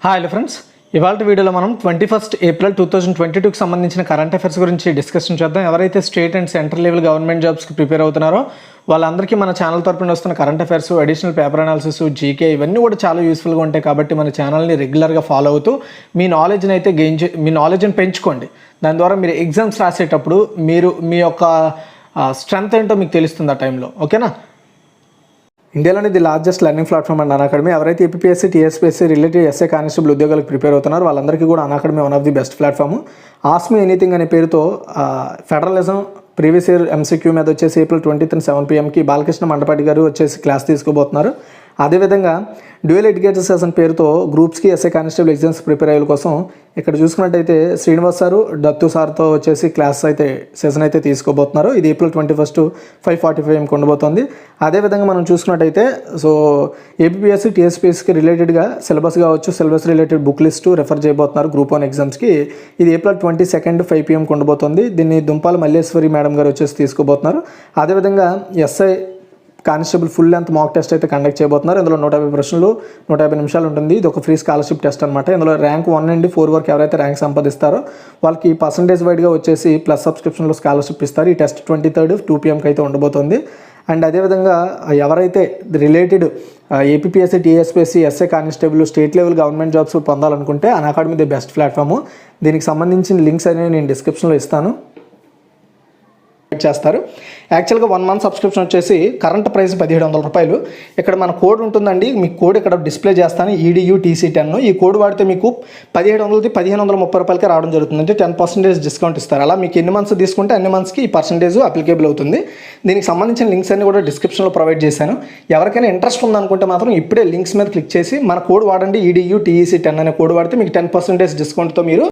Hi friends, ఇవాళ వీడియోలో మనం 21 ఏప్రిల్ 2022కి సంబంధించిన కరెంట్ అఫైర్స్ గురించి డిస్కషన్ చేద్దాం. ఎవరైతే state and central level government జాబ్స్కి ప్రిపేర్ అవుతున్నారో వాళ్ళందరికీ మన ఛానల్ తరపున వస్తున్న current affairs, additional paper analysis, GK ఇవన్నీ కూడా చాలా యూస్ఫుల్గా ఉంటాయి. కాబట్టి మన ఛానల్ని రెగ్యులర్గా ఫాలో అవుతూ మీ నాలెడ్జ్ని అయితే మీ నాలెడ్జ్ని పెంచుకోండి. దాని ద్వారా మీరు ఎగ్జామ్స్ రాసేటప్పుడు మీ యొక్క స్ట్రెంత్ ఏంటో మీకు తెలుస్తుంది ఆ టైంలో. ఓకేనా? ఇండియాలోని the largest learning platform and Unacademy. ఎవరైతే APSC, TSPSC related SA constable ఉద్యోగాలకు ప్రిపేర్ అవుతున్నారో వాళ్ళందరికీ కూడా Unacademy one of the best platform. Ask me anything అనే పేరుతో ఫెడరలిజం ప్రీవియస్ ఇయర్ ఎంసీక్యూ మీద వచ్చేసి April 20th 7 PM Balakrishna Mandapati గారు వచ్చేసి క్లాస్ తీసుకోబోతున్నారు. అదేవిధంగా డ్యూయల్ ఎడ్యుకేటర్ సెషన్ పేరుతో గ్రూప్స్కి ఎస్ఏ కానిస్టేబుల్ ఎగ్జామ్స్ ప్రిపేర్ అయ్యే కోసం ఇక్కడ చూసుకున్నట్టయితే శ్రీనివాస్ సారు, దత్తు సార్తో వచ్చేసి క్లాస్ అయితే సెషన్ అయితే తీసుకోబోతున్నారు. ఇది ఏప్రిల్ 21 5:45 AM ఉండబోతోంది. అదేవిధంగా మనం చూసుకున్నట్టయితే ఏపీఎస్సీ, టీఎస్పీఎస్సీకి రిలేటెడ్గా సిలబస్ కావచ్చు, syllabus related book list refer చేయబోతున్నారు గ్రూప్ 1 ఎగ్జామ్స్కి. ఇది ఏప్రిల్ 22 5 PM ఉండబోతోంది. దీన్ని దుంపాల మల్లేశ్వరి మేడం గారు వచ్చేసి తీసుకోబోతున్నారు. అదేవిధంగా SI constable full length mock test అయితే కండక్ట్ చేయబోతున్నారు. ఇందులో 150 ప్రశ్నలు, 150 నిమిషాలు ఉంటుంది. ఇది ఒక ఫ్రీ స్కాలర్షిప్ టెస్ట్ అనమాట. ఇందులో ర్యాంక్ 1 నుండి 4 వరకు ఎవరైతే ర్యాంక్ సంపాదిస్తారో వాళ్ళకి పర్సంటేజ్ వైడ్గా వచ్చేసి ప్లస్ సబ్స్క్రిప్షన్లో స్కాలర్షిప్ ఇస్తారు. ఈ టెస్ట్ 23rd 2 PM అయితే ఉండబోతుంది. అండ్ అదేవిధంగా ఎవరైతే related APSC, TSPSC, SA constable, state level government jobs పొందాలనుకుంటే అన్అకాడమీ ది బెస్ట్ ప్లాట్ఫామ్. దీనికి సంబంధించిన లింక్స్ అనేవి నేను డిస్క్రిప్షన్లో ఇస్తాను, చేస్తారు. యాక్చువల్గా 1 month సబ్స్క్రిప్షన్ వచ్చేసి కరెంట్ ప్రైస్ 1700 రూపాయలు. ఇక్కడ మన కోడ్ ఉంటుందండి, మీకు కోడ్ ఇక్కడ డిస్ప్లే చేస్తాను, EDUTC10. ఈ కోడ్ వాడితే మీకు 1700 1530 రూపాయలకి రావడం జరుగుతుంది. అంటే 10% డిస్కౌంట్ ఇస్తారు. అలా మీకు ఎన్ని మంత్స్ తీసుకుంటే అన్ని మంత్స్కి ఈ పర్సంటేజ్ అప్లికేబుల్ అవుతుంది. దీనికి సంబంధించిన లింక్స్ అన్ని కూడా డిస్క్రిప్షన్లో ప్రొవైడ్ చేశాను. ఎవరికైనా ఇంట్రెస్ట్ ఉందనుకుంటే మాత్రం ఇప్పుడే లింక్స్ మీద క్లిక్ చేసి మన కోడ్ వాడండి, EDUTC10 అనే కోడ్ వాడితే మీకు 10% డిస్కౌంట్తో మీరు.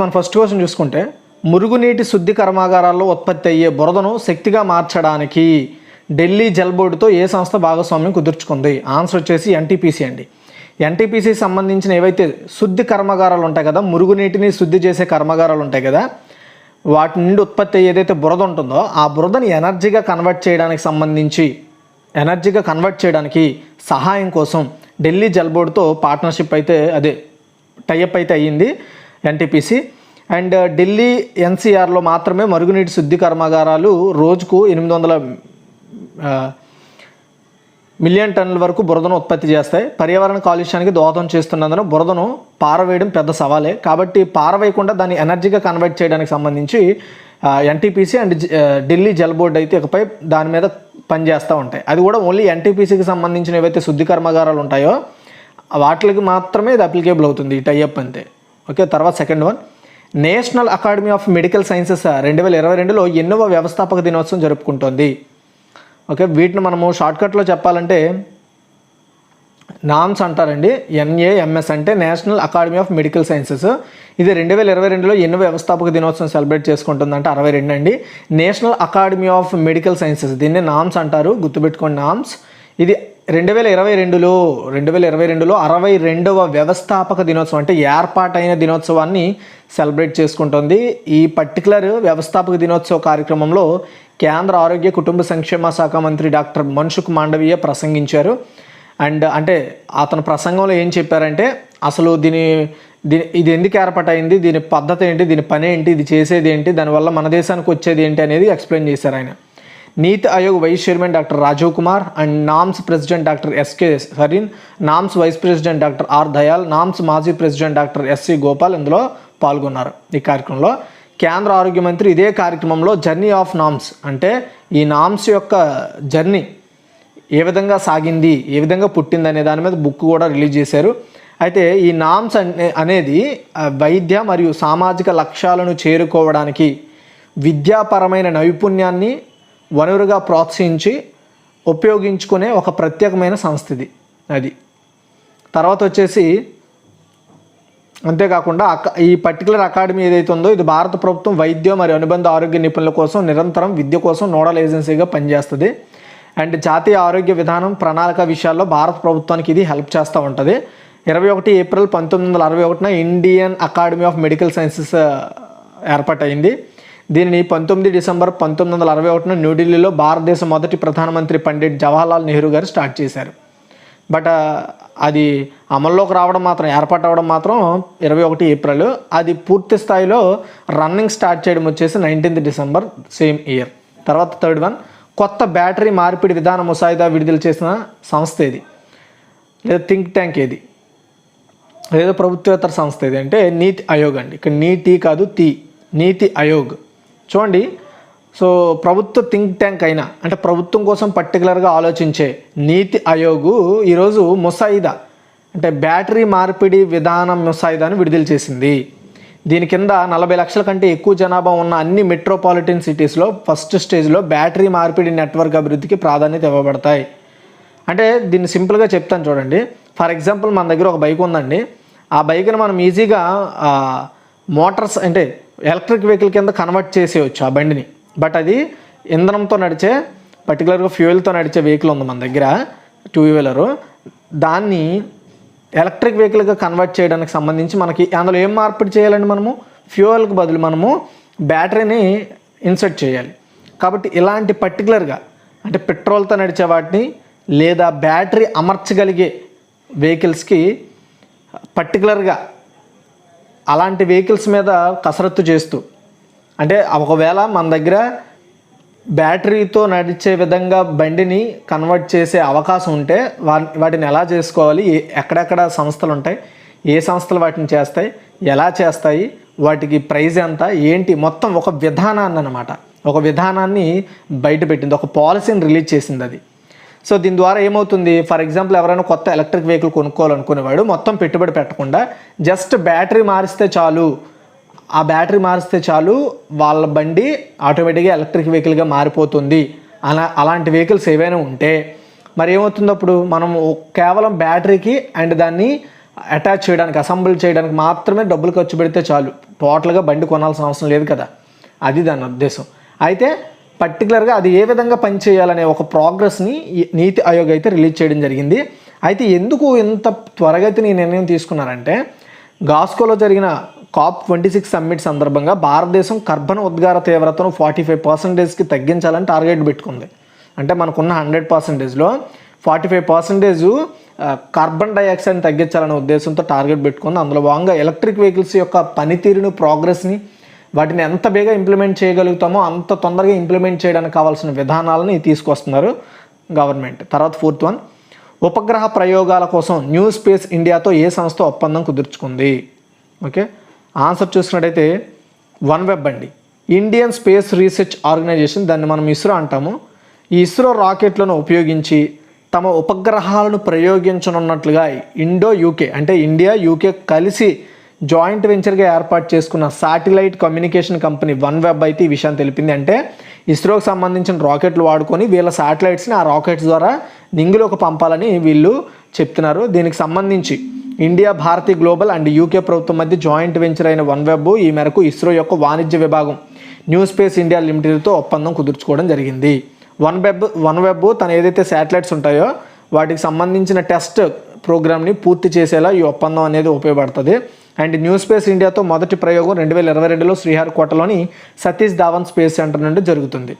మన ఫస్ట్ క్వశ్చన్ చూసుకుంటే, మురుగునీటి శుద్ధి కర్మాగారాల్లో ఉత్పత్తి అయ్యే బురదను శక్తిగా మార్చడానికి ఢిల్లీ జల్ బోర్డుతో ఏ సంస్థ భాగస్వామ్యం కుదుర్చుకుంది? ఆన్సర్ వచ్చేసి ఎన్టీపీసీ అండి. ఎన్టీపీసీకి సంబంధించిన ఏవైతే శుద్ధి కర్మాగారాలు ఉంటాయి కదా, మురుగునీటిని శుద్ధి చేసే కర్మాగారాలు ఉంటాయి కదా, వాటి నుండి ఉత్పత్తి అయ్యే ఏదైతే బురద ఉంటుందో ఆ బురదని ఎనర్జీగా కన్వర్ట్ చేయడానికి సహాయం కోసం ఢిల్లీ జల్ బోర్డుతో పార్ట్నర్షిప్ అయితే టైఅప్ అయితే అయ్యింది ఎన్టీపీసీ. అండ్ ఢిల్లీ NCRలో మాత్రమే మరుగునీటి శుద్ధి కర్మాగారాలు రోజుకు 800 మిలియన్ టన్నుల వరకు బురదను ఉత్పత్తి చేస్తాయి. పర్యావరణ కాలుష్యానికి దోహదం చేస్తున్నందున బురదను పారవేయడం పెద్ద సవాలే. కాబట్టి పారవేయకుండా దాన్ని ఎనర్జీగా కన్వర్ట్ చేయడానికి సంబంధించి NTPC and Delhi Jal board అయితే ఇకపై దాని మీద పనిచేస్తూ ఉంటాయి. అది కూడా ఓన్లీ ఎన్టీపీసీకి సంబంధించిన ఏవైతే శుద్ధి కర్మాగారాలు ఉంటాయో వాటికి మాత్రమే ఇది అప్లికేబుల్ అవుతుంది, ఈ టైఅప్ అంతే. ఓకే, తర్వాత second one, national academy of medical sciences 2022లో ఎన్నవ వ్యవస్థాపక దినోత్సవం జరుపుకుంటోంది? ఓకే, వీటిని మనము షార్ట్కట్లో చెప్పాలంటే నామ్స్ అంటారండి. NAMS అంటే national academy of medical sciences. ఇది 2022లో ఎన్నవ వ్యవస్థాపక దినోత్సవం సెలబ్రేట్ చేసుకుంటుందంటే 62 అండి. National academy of medical sciences, దీన్ని నామ్స్ అంటారు, గుర్తుపెట్టుకోండి నామ్స్. ఇది 2022లో 62వ వ్యవస్థాపక దినోత్సవం అంటే ఏర్పాటైన దినోత్సవాన్ని సెలబ్రేట్ చేసుకుంటుంది. ఈ పర్టికులర్ వ్యవస్థాపక దినోత్సవ కార్యక్రమంలో కేంద్ర ఆరోగ్య కుటుంబ సంక్షేమ శాఖ మంత్రి డాక్టర్ మన్సుఖ్ మాండవీయ ప్రసంగించారు. అండ్ అంటే అతని ప్రసంగంలో ఏం చెప్పారంటే అసలు ఇది ఎందుకు ఏర్పాటైంది, దీని పద్ధతి ఏంటి, దీని పని ఏంటి, ఇది చేసేది ఏంటి, దానివల్ల మన దేశానికి వచ్చేది ఏంటి అనేది ఎక్స్ప్లెయిన్ చేశారు ఆయన. Niti Aayog vice chairman doctor Rajiv Kumar and NAMS president doctor SK Sarin, NAMS vice president doctor R Dayal, NAMS మాజీ ప్రెసిడెంట్ డాక్టర్ SC గోపాల్ ఇందులో పాల్గొన్నారు. ఈ కార్యక్రమంలో కేంద్ర ఆరోగ్య మంత్రి ఇదే కార్యక్రమంలో జర్నీ ఆఫ్ నామ్స్ అంటే ఈ నామ్స్ యొక్క జర్నీ ఏ విధంగా సాగింది, ఏ విధంగా పుట్టింది అనే దాని మీద బుక్ కూడా రిలీజ్ చేశారు. అయితే ఈ నామ్స్ అనేది వైద్య మరియు సామాజిక లక్ష్యాలను చేరుకోవడానికి విద్యాపరమైన నైపుణ్యాన్ని వనరుగా ప్రోత్సహించి ఉపయోగించుకునే ఒక ప్రత్యేకమైన సంస్థ ఇది. తర్వాత వచ్చేసి అంతేకాకుండా ఈ పర్టికులర్ అకాడమీ ఏదైతే ఉందో ఇది భారత ప్రభుత్వం వైద్యం మరియు అనుబంధ ఆరోగ్య నిపుణుల కోసం నిరంతరం విద్య కోసం నోడల్ ఏజెన్సీగా పనిచేస్తుంది. అండ్ జాతీయ ఆరోగ్య విధానం ప్రణాళిక విషయాల్లో భారత ప్రభుత్వానికి ఇది హెల్ప్ చేస్తూ ఉంటుంది. 21 April 1961 Indian academy of medical sciences ఏర్పాటైంది. దీనిని 19 డిసెంబర్ 1961 న్యూఢిల్లీలో భారతదేశ మొదటి ప్రధానమంత్రి పండిట్ జవహర్లాల్ నెహ్రూ గారు స్టార్ట్ చేశారు. బట్ అది అమల్లోకి రావడం మాత్రం, ఏర్పాటు అవ్వడం మాత్రం 21 ఏప్రిల్. అది పూర్తి స్థాయిలో రన్నింగ్ స్టార్ట్ చేయడం వచ్చేసి 19 డిసెంబర్ సేమ్ ఇయర్. తర్వాత థర్డ్ వన్, కొత్త బ్యాటరీ మార్పిడి విధాన ముసాయిదా విడుదల చేసిన సంస్థ ఏది, లేదా థింక్ ట్యాంక్ ఏది, లేదా ప్రభుత్వేతర సంస్థ ఏది అంటే నీతి ఆయోగ్ అండి. ఇక్కడ నీతి కాదు, నీతి ఆయోగ్. చూడండి, సో ప్రభుత్వ థింక్ ట్యాంక్ అయినా అంటే ప్రభుత్వం కోసం పర్టికులర్గా ఆలోచించే నీతి ఆయోగ్ ఈరోజు ముసాయిదా అంటే బ్యాటరీ మార్పిడి విధానం ముసాయిదాను విడుదల చేసింది. దీని కింద 40 లక్షల కంటే ఎక్కువ జనాభా ఉన్న అన్ని మెట్రోపాలిటన్ సిటీస్లో ఫస్ట్ స్టేజ్లో బ్యాటరీ మార్పిడి నెట్వర్క్ అభివృద్ధికి ప్రాధాన్యత ఇవ్వబడతాయి. అంటే దీన్ని సింపుల్గా చెప్తాను చూడండి. ఫర్ ఎగ్జాంపుల్ మన దగ్గర ఒక బైక్ ఉందండి. ఆ బైక్ని మనం ఈజీగా మోటార్స్ అంటే ఎలక్ట్రిక్ వెహికల్ కింద కన్వర్ట్ చేసేయచ్చు ఆ బండిని. బట్ అది ఇంధనంతో నడిచే పర్టికులర్గా ఫ్యూయల్తో నడిచే వెహికల్ ఉంది మన దగ్గర, 2 వీలరు. దాన్ని ఎలక్ట్రిక్ వెహికల్గా కన్వర్ట్ చేయడానికి సంబంధించి మనకి అందులో ఏం మార్పిడి చేయాలండి, మనము ఫ్యూయల్కి బదులు మనము బ్యాటరీని ఇన్సర్ట్ చేయాలి. కాబట్టి ఇలాంటి పర్టికులర్గా అంటే పెట్రోల్తో నడిచే వాటిని లేదా బ్యాటరీ అమర్చగలిగే వెహికల్స్కి పర్టికులర్గా అలాంటి వెహికల్స్ మీద కసరత్తు చేస్తూ, అంటే ఒకవేళ మన దగ్గర బ్యాటరీతో నడిచే విధంగా బండిని కన్వర్ట్ చేసే అవకాశం ఉంటే వాటిని ఎలా చేసుకోవాలి, ఎక్కడెక్కడ సంస్థలు ఉంటాయి, ఏ సంస్థలు వాటిని చేస్తాయి, ఎలా చేస్తాయి, వాటికి ప్రైస్ ఎంత ఏంటి, మొత్తం ఒక విధానాన్ని అన్నమాట, ఒక విధానాన్ని బయటపెట్టింది, ఒక పాలసీని రిలీజ్ చేసింది అది. సో దీని ద్వారా ఏమవుతుంది, ఫర్ ఎగ్జాంపుల్ ఎవరైనా కొత్త ఎలక్ట్రిక్ వెహికల్ కొనుక్కోవాలనుకునేవాడు మొత్తం పెట్టుబడి పెట్టకుండా జస్ట్ బ్యాటరీ మారిస్తే చాలు, ఆ బ్యాటరీ మారిస్తే చాలు వాళ్ళ బండి ఆటోమేటిక్గా ఎలక్ట్రిక్ వెహికల్గా మారిపోతుంది. అలాంటి వెహికల్స్ ఏవైనా ఉంటే మరి ఏమవుతుంది, అప్పుడు మనం కేవలం బ్యాటరీకి అండ్ దాన్ని అటాచ్ చేయడానికి, అసెంబుల్ చేయడానికి మాత్రమే డబ్బులు ఖర్చు పెడితే చాలు, టోటల్గా బండి కొనాల్సిన అవసరం లేదు కదా, అది దాని ఉద్దేశం. అయితే పర్టికులర్గా అది ఏ విధంగా పనిచేయాలనే ఒక ప్రోగ్రెస్ని నీతి ఆయోగ్ అయితే రిలీజ్ చేయడం జరిగింది. అయితే ఎందుకు ఇంత త్వరగతిని నిర్ణయం తీసుకున్నారంటే, గాస్కోలో జరిగిన COP26 సమ్మిట్ సందర్భంగా భారతదేశం కర్బన ఉద్గార తీవ్రతను 45%కి తగ్గించాలని టార్గెట్ పెట్టుకుంది. అంటే మనకున్న 100%లో 45% కార్బన్ డైఆక్సైడ్ని తగ్గించాలనే ఉద్దేశంతో టార్గెట్ పెట్టుకుంది. అందులో భాగంగా ఎలక్ట్రిక్ వెహికల్స్ యొక్క పనితీరును, ప్రోగ్రెస్ని, వాటిని ఎంత బేగా ఇంప్లిమెంట్ చేయగలుగుతామో అంత తొందరగా ఇంప్లిమెంట్ చేయడానికి కావాల్సిన విధానాలని తీసుకొస్తున్నారు గవర్నమెంట్. తర్వాత ఫోర్త్ వన్, ఉపగ్రహ ప్రయోగాల కోసం న్యూ స్పేస్ ఇండియాతో ఏ సంస్థ ఒప్పందం కుదుర్చుకుంది? ఓకే, ఆన్సర్ చూసినట్టయితే OneWeb అండి. ఇండియన్ స్పేస్ రీసెర్చ్ ఆర్గనైజేషన్, దాన్ని మనం ఇస్రో అంటాము. ఈ ఇస్రో రాకెట్లను ఉపయోగించి తమ ఉపగ్రహాలను ప్రయోగించనున్నట్లుగా ఇండో యూకే అంటే ఇండియా యూకే కలిసి జాయింట్ వెంచర్గా ఏర్పాటు చేసుకున్న శాటిలైట్ కమ్యూనికేషన్ కంపెనీ OneWeb అయితే ఈ విషయాన్ని తెలిపింది. అంటే ఇస్రోకి సంబంధించిన రాకెట్లు వాడుకొని వీళ్ళ శాటిలైట్స్ని ఆ రాకెట్స్ ద్వారా నింగిలోకి పంపాలని వీళ్ళు చెప్తున్నారు. దీనికి సంబంధించి India, Bharatiya global and UK ప్రభుత్వం మధ్య జాయింట్ వెంచర్ అయిన OneWeb ఈ మేరకు ఇస్రో యొక్క వాణిజ్య విభాగం న్యూ స్పేస్ ఇండియా లిమిటెడ్తో ఒప్పందం కుదుర్చుకోవడం జరిగింది. OneWeb తన ఏదైతే శాటిలైట్స్ ఉంటాయో వాటికి సంబంధించిన టెస్ట్ ప్రోగ్రామ్ని పూర్తి చేసేలా ఈ ఒప్పందం అనేది ఉపయోగపడుతుంది. అండ్ న్యూ స్పేస్ ఇండియాతో మొదటి ప్రయోగం 2022లో శ్రీహరికోటలోని సతీష్ ధావన్ స్పేస్ సెంటర్ నుండి జరుగుతుంది.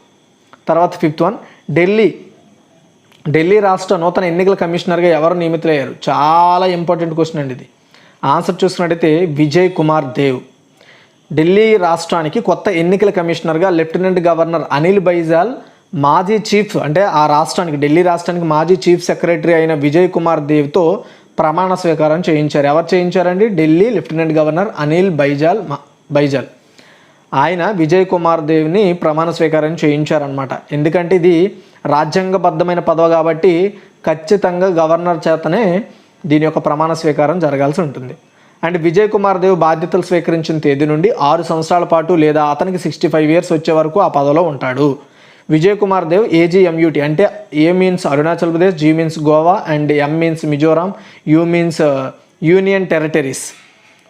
తర్వాత ఫిఫ్త్ వన్, ఢిల్లీ రాష్ట్ర నూతన ఎన్నికల కమిషనర్గా ఎవరు నియమితులయ్యారు? చాలా ఇంపార్టెంట్ క్వశ్చన్ అండి ఇది. ఆన్సర్ చూసుకున్నట్టయితే విజయ్ కుమార్ దేవ్. ఢిల్లీ రాష్ట్రానికి కొత్త ఎన్నికల కమిషనర్గా లెఫ్టినెంట్ గవర్నర్ అనిల్ బైజాల్, మాజీ చీఫ్ అంటే ఆ రాష్ట్రానికి ఢిల్లీ రాష్ట్రానికి మాజీ చీఫ్ సెక్రటరీ అయిన విజయ్ కుమార్ దేవ్తో ప్రమాణ స్వీకారం చేయించారు. ఎవరు చేయించారండి? ఢిల్లీ లెఫ్టినెంట్ గవర్నర్ అనిల్ బైజాల్ ఆయన విజయ్ కుమార్ దేవ్ని ప్రమాణ స్వీకారం చేయించారనమాట. ఎందుకంటే ఇది రాజ్యాంగబద్ధమైన పదవి కాబట్టి ఖచ్చితంగా గవర్నర్ చేతనే దీని యొక్క ప్రమాణ స్వీకారం జరగాల్సి ఉంటుంది. అండ్ విజయ్ కుమార్ దేవ్ బాధ్యతలు స్వీకరించిన తేదీ నుండి 6 సంవత్సరాల పాటు లేదా అతనికి 65 ఇయర్స్ వచ్చే వరకు ఆ పదవిలో ఉంటాడు. విజయ్ కుమార్ దేవ్ AGMUT అంటే A means Arunachal Pradesh, G means Goa and M means Mizoram, U means union territories.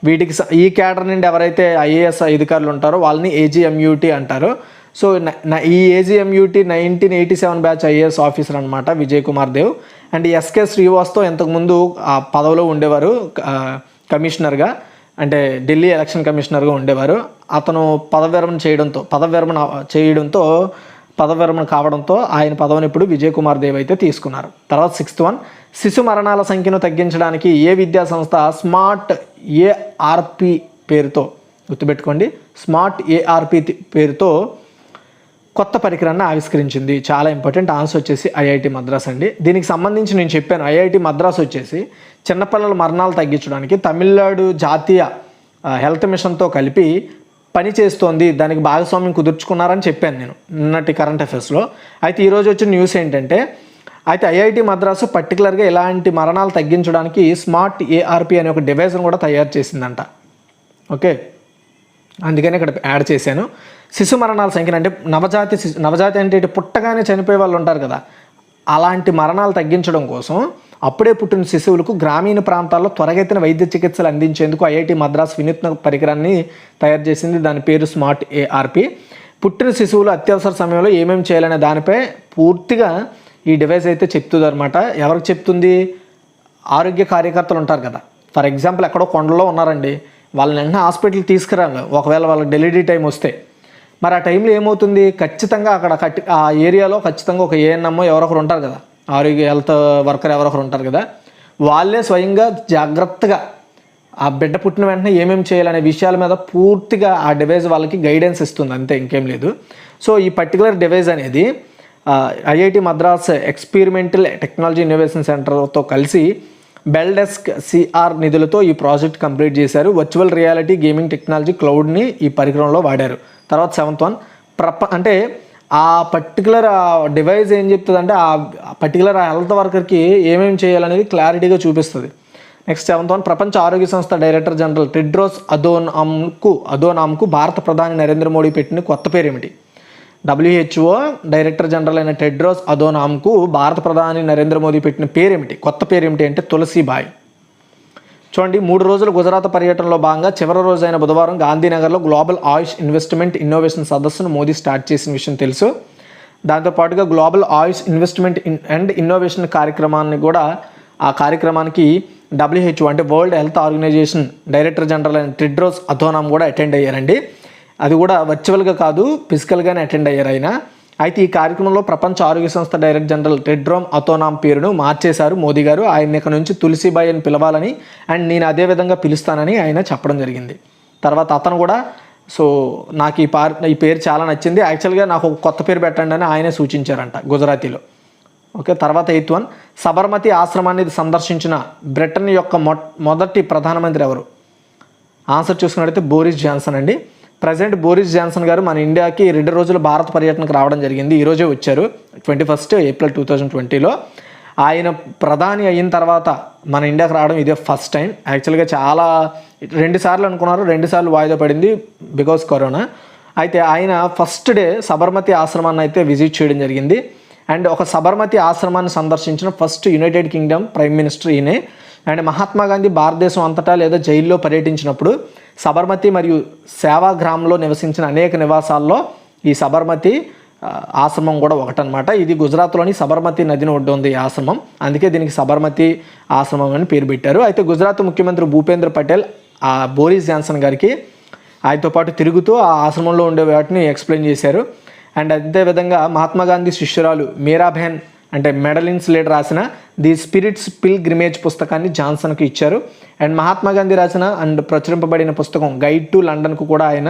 వీటికి ఈ క్యాడర్ నుండి ఎవరైతే IAS అధికారులు ఉంటారో వాళ్ళని AGMUT అంటారు. సో ఈ AGMUT 1987 బ్యాచ్ IAS ఆఫీసర్ అనమాట విజయ్ కుమార్ దేవ్. అండ్ SK శ్రీవాస్తో ఇంతకుముందు ఆ పదవిలో ఉండేవారు కమిషనర్గా, అంటే ఢిల్లీ ఎలక్షన్ కమిషనర్గా ఉండేవారు. అతను పదవి విరమణ కావడంతో ఆయన పదవిని ఇప్పుడు విజయ్ కుమార్ దేవ్ అయితే తీసుకున్నారు. తర్వాత 6th వన్, శిశు మరణాల సంఖ్యను తగ్గించడానికి ఏ విద్యా సంస్థ స్మార్ట్ ఏఆర్పి పేరుతో, గుర్తుపెట్టుకోండి, స్మార్ట్ ఏఆర్పి పేరుతో కొత్త పరికరాన్ని ఆవిష్కరించింది? చాలా ఇంపార్టెంట్. ఆన్సర్ వచ్చేసి ఐఐటి మద్రాస్ అండి. దీనికి సంబంధించి నేను చెప్పాను, ఐఐటి మద్రాస్ వచ్చేసి చిన్నపిల్లల మరణాలు తగ్గించడానికి తమిళనాడు జాతీయ హెల్త్ మిషన్తో కలిపి పని చేస్తోంది, దానికి భాగస్వామ్యం కుదుర్చుకున్నారని చెప్పాను నేను నిన్నటి కరెంట్ అఫైర్స్లో. అయితే ఈరోజు వచ్చిన న్యూస్ ఏంటంటే, అయితే ఐఐటి మద్రాసు పర్టికులర్గా ఇలాంటి మరణాలు తగ్గించడానికి స్మార్ట్ ఏఆర్పి అనే ఒక డివైస్ను కూడా తయారు చేసిందంట. ఓకే, అందుకని ఇక్కడ యాడ్ చేశాను. శిశు మరణాల సంఖ్యను, అంటే నవజాతి అంటే ఇటు పుట్టగానే చనిపోయే వాళ్ళు ఉంటారు కదా, అలాంటి మరణాలు తగ్గించడం కోసం అప్పుడే పుట్టిన శిశువులకు గ్రామీణ ప్రాంతాల్లో త్వరగతిన వైద్య చికిత్సలు అందించేందుకు ఐఐటి మద్రాస్ వినూత్న పరికరాన్ని తయారు చేసింది. దాని పేరు స్మార్ట్ ఏఆర్పి. పుట్టిన శిశువులు అత్యవసర సమయంలో ఏమేమి చేయాలనే దానిపై పూర్తిగా ఈ డివైస్ అయితే చెప్తుంది అనమాట. ఎవరికి చెప్తుంది? ఆరోగ్య కార్యకర్తలు ఉంటారు కదా. ఫర్ ఎగ్జాంపుల్ ఎక్కడో కొండలో ఉన్నారండి, వాళ్ళని వెంటనే హాస్పిటల్కి తీసుకురాలి, ఒకవేళ వాళ్ళకి డెలివరీ టైం వస్తే. మరి ఆ టైంలో ఏమవుతుంది? ఖచ్చితంగా అక్కడ ఆ ఏరియాలో ఖచ్చితంగా ఒక ఏఎన్ఎంఓ ఎవరొకరు ఉంటారు కదా, ఆరోగ్య హెల్త్ వర్కర్ ఎవరొకరు ఉంటారు కదా, వాళ్ళే స్వయంగా జాగ్రత్తగా ఆ బిడ్డ పుట్టిన వెంటనే ఏమేమి చేయాలనే విషయాల మీద పూర్తిగా ఆ డివైస్ వాళ్ళకి గైడెన్స్ ఇస్తుంది, అంతే, ఇంకేం లేదు. సో ఈ పర్టికులర్ డివైస్ అనేది IIT Madras experimental technology innovation సెంటర్తో కలిసి బెల్డెస్క్ సిఆర్ నిధులతో ఈ ప్రాజెక్ట్ కంప్లీట్ చేశారు. వర్చువల్ రియాలిటీ, గేమింగ్ టెక్నాలజీ, క్లౌడ్ని ఈ పరికరంలో వాడారు. తర్వాత 7th one అంటే ఆ పర్టికులర్ డివైస్ ఏం చెప్తుంది, ఆ పర్టికులర్ హెల్త్ వర్కర్కి ఏమేమి చేయాలనేది క్లారిటీగా చూపిస్తుంది. నెక్స్ట్ 7th one ప్రపంచ ఆరోగ్య సంస్థ డైరెక్టర్ జనరల్ టెడ్రోస్ అధోనామ్కు భారత ప్రధాని నరేంద్ర మోడీ పెట్టిన కొత్త పేరు ఏమిటి? WHO డైరెక్టర్ జనరల్ అయిన టెడ్రోస్ అధోనామ్కు భారత ప్రధాని నరేంద్ర మోదీ పెట్టిన పేరేమిటి? కొత్త పేరేమిటి అంటే తులసిబాయ్. చూడండి, 3 రోజుల గుజరాత్ పర్యటనలో భాగంగా చివరి రోజైన బుధవారం గాంధీనగర్లో గ్లోబల్ ఆయుష్ ఇన్వెస్ట్మెంట్ ఇన్నోవేషన్ సదస్సును మోదీ స్టార్ట్ చేసిన విషయం తెలుసు. దాంతోపాటుగా global Ayush investment and innovation కార్యక్రమాన్ని కూడా, ఆ కార్యక్రమానికి WHO అంటే world health organisation director general అయిన టెడ్రోస్ అధోనామ్ కూడా అటెండ్ అయ్యారండి. అది కూడా వర్చువల్గా కాదు, ఫిజికల్గానే అటెండ్ అయ్యారు ఆయన. అయితే ఈ కార్యక్రమంలో ప్రపంచ ఆరోగ్య సంస్థ డైరెక్టర్ జనరల్ టెడ్రోమ్ అధోనామ్ పేరును మార్చేశారు మోదీ గారు. ఆయన ఇక నుంచి తులసిబాయ్ అని పిలవాలని అండ్ నేను అదే విధంగా పిలుస్తానని ఆయన చెప్పడం జరిగింది. తర్వాత అతను కూడా, సో నాకు ఈ పేరు చాలా నచ్చింది, యాక్చువల్గా నాకు ఒక కొత్త పేరు పెట్టండి అని ఆయనే సూచించారంట గుజరాతీలో. ఓకే, తర్వాత 8th one సబర్మతి ఆశ్రమాన్ని సందర్శించిన బ్రిటన్ యొక్క మొదటి ప్రధానమంత్రి ఎవరు? ఆన్సర్ చూసుకున్నట్టయితే బోరిస్ జాన్సన్ అండి. ప్రెసిడెంట్ బోరిస్ జాన్సన్ గారు మన ఇండియాకి 2 రోజుల భారత పర్యటనకు రావడం జరిగింది. ఈరోజే వచ్చారు, 21st April 2020లో. ఆయన ప్రధాని అయిన తర్వాత మన ఇండియాకి రావడం ఇదే ఫస్ట్ టైం. యాక్చువల్గా చాలా 2 సార్లు అనుకున్నారు, 2 సార్లు వాయిదా పడింది బికాస్ కరోనా. అయితే ఆయన ఫస్ట్ డే సబర్మతి ఆశ్రమాన్ని అయితే విజిట్ చేయడం జరిగింది. అండ్ ఒక సబర్మతి ఆశ్రమాన్ని సందర్శించిన first United Kingdom prime minister ఈయనే. అండ్ మహాత్మా గాంధీ భారతదేశం అంతటా లేదా జైల్లో పర్యటించినప్పుడు సబర్మతి మరియు సేవాగ్రామ్లో నివసించిన అనేక నివాసాల్లో ఈ సబర్మతి ఆశ్రమం కూడా ఒకటనమాట. ఇది గుజరాత్లోని సబర్మతి నదిని ఒడ్డు ఉంది ఈ ఆశ్రమం, అందుకే దీనికి సబర్మతి ఆశ్రమం అని పేరు పెట్టారు. అయితే గుజరాత్ ముఖ్యమంత్రి భూపేంద్ర పటేల్ ఆ బోరిస్ జాన్సన్ గారికి ఆయనతో పాటు తిరుగుతూ ఆ ఆశ్రమంలో ఉండే వాటిని ఎక్స్ప్లెయిన్ చేశారు. అండ్ అదేవిధంగా మహాత్మా గాంధీ శిష్యురాలు మీరాబెన్ అంటే మెడలిన్ స్లేడ్ రాసిన ది స్పిరిట్స్ పిల్గ్రిమేజ్ పుస్తకాన్ని జాన్సన్కు ఇచ్చారు. అండ్ మహాత్మా గాంధీ రాసిన అండ్ ప్రచురింపబడిన పుస్తకం గైడ్ టు లండన్కు కూడా ఆయన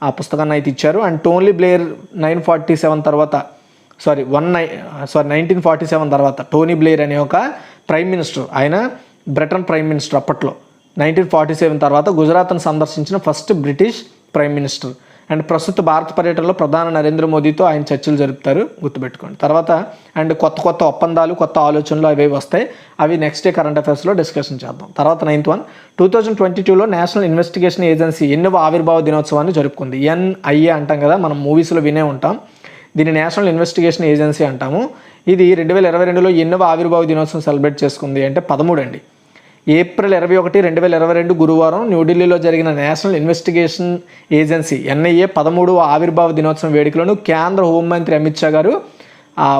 ఆ పుస్తకాన్ని అయితే ఇచ్చారు. అండ్ టోనీ బ్లేర్ 1947 తర్వాత టోనీ బ్లేర్ అనే ఒక ప్రైమ్ మినిస్టర్, ఆయన బ్రిటన్ ప్రైమ్ మినిస్టర్ అప్పట్లో, 1947 తర్వాత గుజరాత్ను సందర్శించిన first British prime minister. And ప్రస్తుత భారత పర్యటనలో ప్రధాని నరేంద్ర మోదీతో ఆయన చర్చలు జరుపుతారు, గుర్తుపెట్టుకోండి. తర్వాత అండ్ కొత్త ఒప్పందాలు, కొత్త ఆలోచనలు అవి వస్తాయి, అవి నెక్స్ట్ డే కరెంట్ అఫైర్స్లో డిస్కషన్ చేద్దాం. తర్వాత 9th one 2022లో నేషనల్ ఇన్వెస్టిగేషన్ ఏజెన్సీ ఎన్నవ ఆవిర్భావ దినోత్సవాన్ని జరుపుకుంది? NIA అంటాం కదా, మనం మూవీస్లో వినే ఉంటాం. దీన్ని నేషనల్ ఇన్వెస్టిగేషన్ ఏజెన్సీ అంటాము. ఇది 2022లో ఎన్నవ ఆవిర్భావ దినోత్సవం సెలబ్రేట్ చేసుకుంది అంటే 13 అండి. April 21, 2022 గురువారం న్యూఢిల్లీలో జరిగిన నేషనల్ ఇన్వెస్టిగేషన్ ఏజెన్సీ NIA 13వ ఆవిర్భావ దినోత్సవం వేడుకలను కేంద్ర హోంమంత్రి అమిత్ షా గారు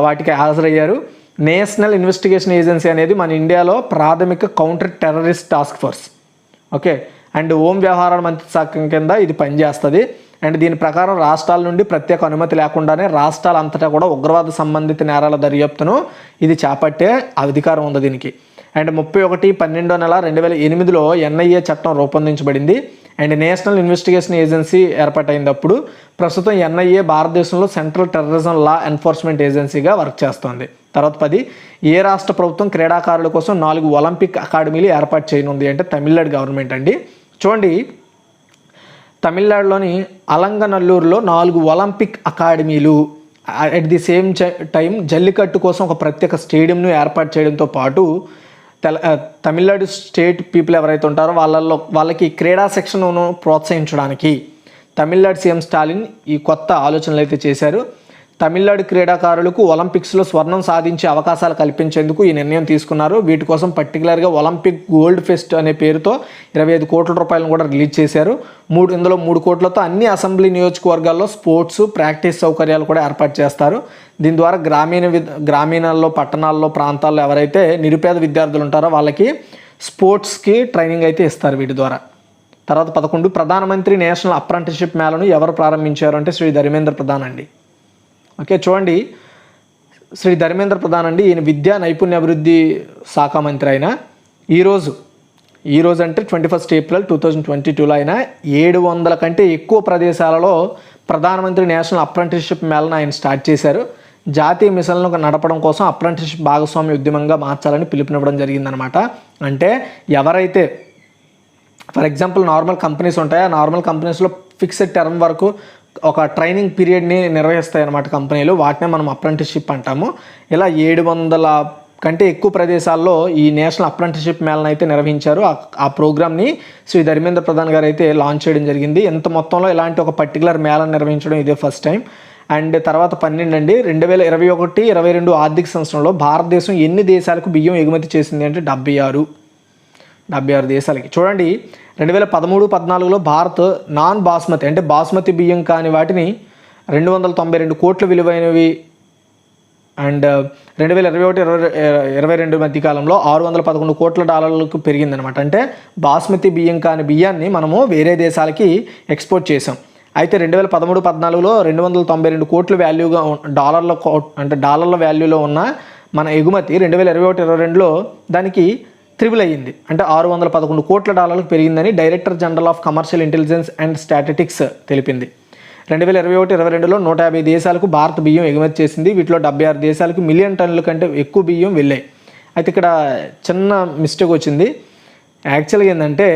వాటికి హాజరయ్యారు. నేషనల్ ఇన్వెస్టిగేషన్ ఏజెన్సీ అనేది మన ఇండియాలో ప్రాథమిక counter terrorist task force. Okay, and home వ్యవహారాల మంత్రిత్వ శాఖ కింద ఇది పనిచేస్తుంది. అండ్ దీని ప్రకారం రాష్ట్రాల నుండి ప్రత్యేక అనుమతి లేకుండానే రాష్ట్రాల అంతటా కూడా ఉగ్రవాద సంబంధిత నేరాల దర్యాప్తును ఇది చేపట్టే అధికారం ఉంది దీనికి. అండ్ 31/12/2008లో NIA చట్టం రూపొందించబడింది. అండ్ నేషనల్ ఇన్వెస్టిగేషన్ ఏజెన్సీ ఏర్పాటైంది. అప్పుడు ప్రస్తుతం NIA భారతదేశంలో సెంట్రల్ టెర్రరిజం లా ఎన్ఫోర్స్మెంట్ ఏజెన్సీగా వర్క్ చేస్తోంది. తర్వాత 10, ఏ రాష్ట్ర ప్రభుత్వం క్రీడాకారుల కోసం 4 ఒలింపిక్ అకాడమీలు ఏర్పాటు చేయనుంది అంటే తమిళనాడు గవర్నమెంట్ అండి. చూడండి, తమిళనాడులోని అలంగనల్లూరులో 4 ఒలింపిక్ అకాడమీలు, at the same time jallikattu కోసం ఒక ప్రత్యేక స్టేడియంను ఏర్పాటు చేయడంతో పాటు తమిళనాడు స్టేట్ పీపుల్ ఎవరైతే ఉంటారో వాళ్ళకి క్రీడా శిక్షణను ప్రోత్సహించడానికి తమిళనాడు సీఎం స్టాలిన్ ఈ కొత్త ఆలోచనలు అయితే చేశారు. తమిళనాడు క్రీడాకారులకు ఒలింపిక్స్లో స్వర్ణం సాధించే అవకాశాలు కల్పించేందుకు ఈ నిర్ణయం తీసుకున్నారు. వీటి కోసం పర్టికులర్గా ఒలింపిక్ గోల్డ్ ఫెస్ట్ అనే పేరుతో 25 కోట్ల రూపాయలను కూడా రిలీజ్ చేశారు. ఇందులో 3 కోట్లతో అన్ని అసెంబ్లీ నియోజకవర్గాల్లో స్పోర్ట్స్ ప్రాక్టీస్ సౌకర్యాలు కూడా ఏర్పాటు చేస్తారు. దీని ద్వారా గ్రామీణాల్లో, పట్టణాల్లో, ప్రాంతాల్లో ఎవరైతే నిరుపేద విద్యార్థులు ఉంటారో వాళ్ళకి స్పోర్ట్స్కి ట్రైనింగ్ అయితే ఇస్తారు వీటి ద్వారా. తర్వాత 11, ప్రధానమంత్రి నేషనల్ అప్రెంటిస్షిప్ మేళను ఎవరు ప్రారంభించారు అంటే శ్రీ ధర్మేంద్ర ప్రధాన్ అండి. ఓకే, చూడండి, శ్రీ ధర్మేంద్ర ప్రధాన్ అండి. ఈయన విద్యా నైపుణ్య అభివృద్ధి శాఖ మంత్రి అయిన ఈరోజు అంటే 21 ఏప్రిల్ 2022లో ఆయన 700 కంటే ఎక్కువ ప్రదేశాలలో ప్రధానమంత్రి నేషనల్ అప్రెంటిస్షిప్ మేళను ఆయన స్టార్ట్ చేశారు. జాతీయ మిషన్లను నడపడం కోసం అప్రెంటిస్షిప్ భాగస్వామ్య ఉద్యమంగా మార్చాలని పిలుపునివ్వడం జరిగిందనమాట. అంటే ఎవరైతే ఫర్ ఎగ్జాంపుల్ నార్మల్ కంపెనీస్ ఉంటాయి, ఆ నార్మల్ కంపెనీస్లో ఫిక్స్డ్ టర్మ్ వరకు ఒక ట్రైనింగ్ పీరియడ్ని నిర్వహిస్తాయి అన్నమాట కంపెనీలు, వాటినే మనం అప్రెంటిస్షిప్ అంటాము. ఇలా 700 కంటే ఎక్కువ ప్రదేశాల్లో ఈ నేషనల్ అప్రెంటిస్షిప్ మేళను అయితే నిర్వహించారు. ఆ ప్రోగ్రామ్ని శ్రీ ధర్మేంద్ర ప్రధాన్ గారు అయితే లాంచ్ చేయడం జరిగింది. ఎంత మొత్తంలో ఇలాంటి ఒక పర్టికులర్ మేళను నిర్వహించడం ఇదే ఫస్ట్ టైం. అండ్ తర్వాత 12 అండి, 2021-22 ఆర్థిక సంవత్సరంలో భారతదేశం ఎన్ని దేశాలకు బియ్యం ఎగుమతి చేసింది అంటే 76 దేశాలకి. చూడండి, 2013-14లో భారత్ నాన్ బాస్మతి అంటే బాస్మతి బియ్యం కాని వాటిని 292 కోట్ల విలువైనవి, అండ్ 2021-22 మధ్య కాలంలో $611 కోట్ల పెరిగిందనమాట. అంటే బాస్మతి బియ్యం కాని బియ్యాన్ని మనము వేరే దేశాలకి ఎక్స్పోర్ట్ చేసాం. అయితే 2013-14లో 292 కోట్ల వాల్యూగా డాలర్ల వాల్యూలో ఉన్న మన ఎగుమతి 2021-22లో దానికి త్రిబుల్ అయ్యింది, అంటే $611 కోట్ల పెరిగిందని director general of commercial intelligence and statistics తెలిపింది. 2021-22లో 150 దేశాలకు భారత బియ్యం ఎగుమతి చేసింది. వీటిలో 76 దేశాలకు మిలియన్ టన్నుల కంటే ఎక్కువ బియ్యం వెళ్ళాయి. అయితే ఇక్కడ చిన్న మిస్టేక్ వచ్చింది. యాక్చువల్గా ఏంటంటే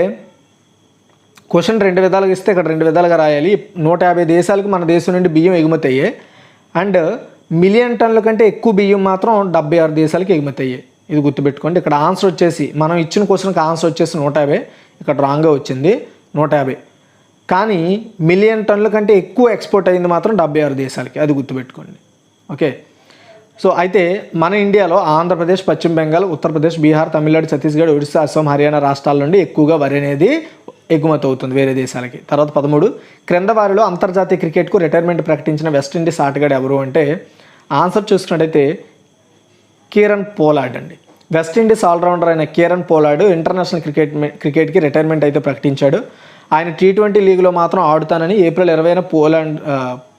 క్వశ్చన్ 2 విధాలుగా ఇస్తే ఇక్కడ 2 విధాలుగా రాయాలి. 150 దేశాలకు మన దేశం నుండి బియ్యం ఎగుమతి అయ్యాయి, అండ్ మిలియన్ టన్నుల కంటే ఎక్కువ బియ్యం మాత్రం 76 దేశాలకు ఎగుమతి అయ్యాయి. ఇది గుర్తుపెట్టుకోండి. ఇక్కడ ఆన్సర్ వచ్చేసి మనం ఇచ్చిన క్వశ్చన్కి ఆన్సర్ వచ్చేసి 150, ఇక్కడ రాంగ్గా వచ్చింది 150. కానీ మిలియన్ టన్నుల కంటే ఎక్కువ ఎక్స్పోర్ట్ అయింది మాత్రం 76 దేశాలకి, అది గుర్తుపెట్టుకోండి. ఓకే, సో అయితే మన ఇండియాలో ఆంధ్రప్రదేశ్, పశ్చిమ బెంగాల్, ఉత్తరప్రదేశ్, బీహార్, తమిళనాడు, ఛత్తీస్గఢ్, ఒడిశా, అస్సాం, హర్యానా రాష్ట్రాల నుండి ఎక్కువగా వరి అనేది ఎగుమతి అవుతుంది వేరే దేశాలకి. తర్వాత 13, క్రింద వారిలో అంతర్జాతీయ క్రికెట్కు రిటైర్మెంట్ ప్రకటించిన వెస్టిండీస్ ఆటగాడు ఎవరు అంటే ఆన్సర్ చూసుకున్నట్టయితే కీరన్ పోలార్డ్ అండి. వెస్టిండీస్ ఆల్రౌండర్ అయిన కీరన్ పోలార్డ్ ఇంటర్నేషనల్ క్రికెట్కి రిటైర్మెంట్ అయితే ప్రకటించాడు. ఆయన T20 లీగ్లో మాత్రం ఆడుతానని ఏప్రిల్ 20న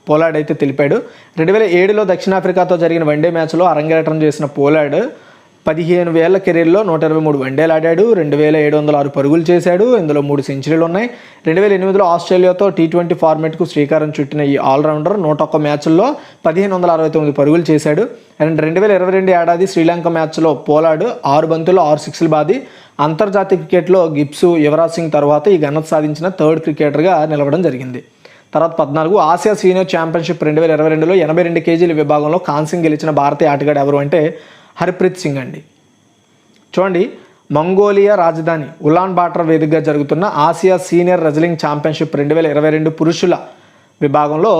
పోలార్డ్ అయితే తెలిపాడు. 2007లో దక్షిణాఫ్రికాతో జరిగిన వన్డే మ్యాచ్లో అరంగేట్రం చేసిన పోలార్డ్ 15 ఏళ్ల కెరీర్లో 123 వన్డేలు ఆడాడు, 2706 పరుగులు చేశాడు, ఇందులో 3 సెంచరీలు ఉన్నాయి. 2008లో ఆస్ట్రేలియాతో T20 ఫార్మాట్కు శ్రీకారం చుట్టిన ఈ ఆల్రౌండర్ 101 మ్యాచ్ల్లో 1569 పరుగులు చేశాడు. అండ్ 2022 ఏడాది శ్రీలంక మ్యాచ్లో పోలార్డ్ 6 బంతుల్లో 6 సిక్స్లు బాది అంతర్జాతీయ క్రికెట్లో గిబ్స్, యువరాజ్ సింగ్ తర్వాత ఈ ఘనత సాధించిన థర్డ్ క్రికెటర్గా నిలవడం జరిగింది. తర్వాత 14, ఆసియా సీనియర్ ఛాంపియన్షిప్ 2022లో 82 కేజీల విభాగంలో కాంస్యం గెలిచిన భారతీయ ఆటగాడు ఎవరు అంటే హర్ప్రీత్ సింగ్ అండి. చూడండి, మంగోలియా రాజధాని ఉలాన్ బాటర్ వేదికగా జరుగుతున్న ఆసియా సీనియర్ రెజ్లింగ్ ఛాంపియన్షిప్ 2022 పురుషుల విభాగంలో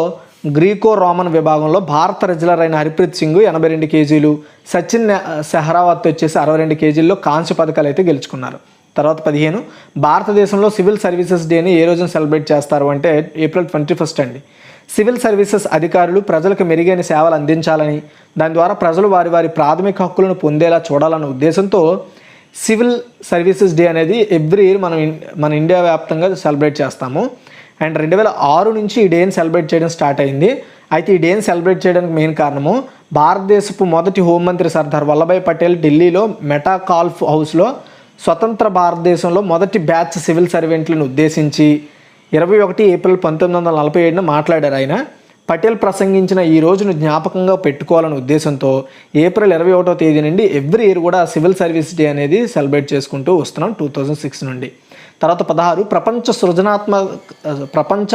గ్రీకో రోమన్ విభాగంలో భారత రెజ్లర్ అయిన హర్ప్రీత్ సింగ్ 82 కేజీలు, సచిన్ సెహ్రావత్ వచ్చేసి 62 కేజీల్లో కాంస్య పథకాలు అయితే గెలుచుకున్నారు. తర్వాత 15, భారతదేశంలో సివిల్ సర్వీసెస్ డేని ఏ రోజున సెలబ్రేట్ చేస్తారు అంటే ఏప్రిల్ 21 అండి. సివిల్ సర్వీసెస్ అధికారులు ప్రజలకు మెరుగైన సేవలు అందించాలని, దాని ద్వారా ప్రజలు వారి ప్రాథమిక హక్కులను పొందేలా చూడాలన్న ఉద్దేశంతో సివిల్ సర్వీసెస్ డే అనేది ఎవ్రీ ఇయర్ మన ఇండియా వ్యాప్తంగా సెలబ్రేట్ చేస్తాము. అండ్ 2006 నుంచి ఈ డేని సెలబ్రేట్ చేయడం స్టార్ట్ అయింది. అయితే ఈ డేని సెలబ్రేట్ చేయడానికి మెయిన్ కారణము భారతదేశపు మొదటి హోంమంత్రి సర్దార్ వల్లభాయ్ పటేల్ ఢిల్లీలో మెటా కాల్ఫ్ హౌస్లో స్వతంత్ర భారతదేశంలో మొదటి బ్యాచ్ సివిల్ సర్వెంట్లను ఉద్దేశించి 21 ఏప్రిల్ 1947 మాట్లాడారు. ఆయన పటేల్ ప్రసంగించిన ఈ రోజును జ్ఞాపకంగా పెట్టుకోవాలనే ఉద్దేశంతో ఏప్రిల్ 21వ తేదీ నుండి ఎవ్రీ ఇయర్ కూడా సివిల్ సర్వీస్ డే అనేది సెలబ్రేట్ చేసుకుంటూ వస్తున్నాం 2006 నుండి. తర్వాత 16 ప్రపంచ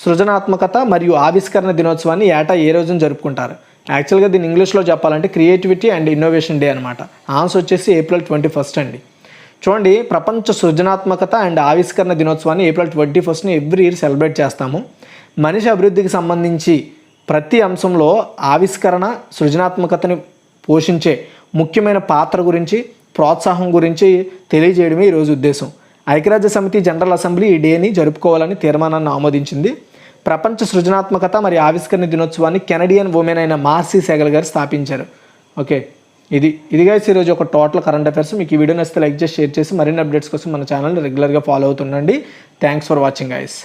సృజనాత్మకత మరియు ఆవిష్కరణ దినోత్సవాన్ని ఏటా ఏ రోజున జరుపుకుంటారు. యాక్చువల్గా దీన్ని ఇంగ్లీష్లో చెప్పాలంటే క్రియేటివిటీ అండ్ ఇన్నోవేషన్ డే అనమాట. ఆన్సర్ వచ్చేసి ఏప్రిల్ 21 అండి. చూడండి, ప్రపంచ సృజనాత్మకత అండ్ ఆవిష్కరణ దినోత్సవాన్ని ఏప్రిల్ 21 ఎవ్రీ ఇయర్ సెలబ్రేట్ చేస్తాము. మనిషి అభివృద్ధికి సంబంధించి ప్రతి అంశంలో ఆవిష్కరణ సృజనాత్మకతని పోషించే ముఖ్యమైన పాత్ర గురించి ప్రోత్సాహం గురించి తెలియజేయడమే ఈరోజు ఉద్దేశం. ఐక్యరాజ్య సమితి జనరల్ అసెంబ్లీ ఈ డేని జరుపుకోవాలని తీర్మానాన్ని ఆమోదించింది. ప్రపంచ సృజనాత్మకత మరియు ఆవిష్కరణ దినోత్సవాన్ని కెనడియన్ ఉమెన్ అయిన మార్సీ సెగల్ గారు స్థాపించారు. ఓకే, ఇది గైస్ ఈరోజు ఒక టోటల్ కరెంట్ అఫైర్స్. మీకు ఈ వీడియో నచ్చితే లైక్ చేసి షేర్ చేసి మరిన్ని అప్డేట్స్ కోసం మన ఛానల్ని రెగ్యులర్గా ఫాలో అవుతుండండి. Thanks for watching guys.